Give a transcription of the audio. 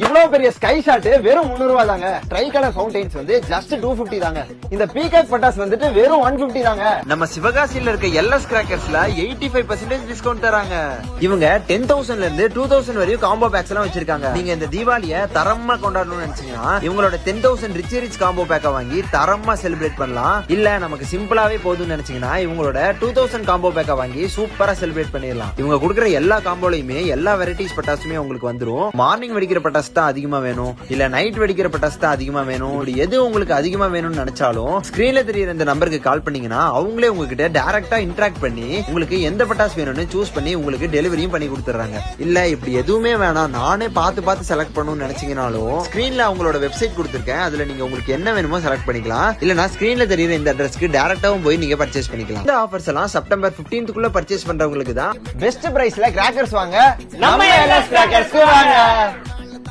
இவ்வளவு பெரிய sky shot வெறும் 300 ரூபாய் தாங்க. ட்ரை கலர் ஃபவுண்டைன்ஸ் வந்து ஜஸ்ட் 250 தாங்க. இந்த பீகாக் பட்டாஸ் வந்துட்டு வெறும் 150 தாங்க. நம்ம சிவகாசியில இருக்க எல்எஸ் கிராக்கர்ஸ்ல 85% டிஸ்கவுண்ட் தராங்க. இவங்க 10,000ல இருந்து 2,000 வரையும் காம்போ பேக்ஸ் எல்லாம் வச்சிருக்காங்க. நீங்க இந்த தீபாவளியை தரமா கொண்டாடணும்னு நினைச்சீங்கன்னா இவங்களோட 10,000 ரிச் காம்போ பேக்க வாங்கி தரமா செலிப்ரேட் பண்ணலாம். இல்ல நமக்கு சிம்பிளாவே போதும்னு நினைச்சீங்கன்னா இவங்களோட 2,000 காம்போ பேக்க வாங்கி சூப்பரா செலிப்ரேட் பண்ணிடலாம். இவங்க கொடுக்குற எல்லா காம்போலயுமே எல்லா வெரைட்டிஸ் பட்டாசுமே உங்களுக்கு வந்துரும். மார்னிங் வெடிக்கிற பட்டாசு தான் அதிகமா வேணும், இல்ல நைட் வெடிக்கிற பட்டாசு தான் அதிகமா வேணும், எது உங்களுக்கு அதிகமா வேணும்னு நினைச்சாலும் ஸ்கிரீன்ல தெரியுற இந்த நம்பருக்கு கால் பண்ணீங்கன்னா அவங்களே உங்ககிட்ட டைரக்டா இன்டராக்ட் பண்ணி உங்களுக்கு எந்த பட்டாசு வேணும்னு சூஸ் பண்ணி உங்களுக்கு டெலிவரியும் பண்ணி கொடுத்துறாங்க. இல்ல இப்படி எதுவுமே வேணாம் நானே பார்த்து செலக்ட் பண்ணணும்னு நினைச்சீங்கனாலும் ஸ்கிரீன்ல அவங்களோட வெப்சைட் கொடுத்திருக்கேன். அதுல நீங்க உங்களுக்கு என்ன வேணுமோ செலக்ட் பண்ணிக்கலாம். இல்லனா ஸ்கிரீன்ல தெரியுற இந்த அட்ரஸ்க்கு டைரக்டாவும் போய் நீங்க பர்ச்சேஸ் பண்ணிக்கலாம். இந்த ஆஃபர்ஸ் எல்லாம் செப்டம்பர் 15க்குள்ள பர்ச்சேஸ் பண்றவங்களுக்கு தான் பெஸ்ட் பிரைஸ்ல கிராக்கர்ஸ் வாங்க. நம்ம எல்எஸ் கிராக்கர்ஸ்க்கு வாங்க.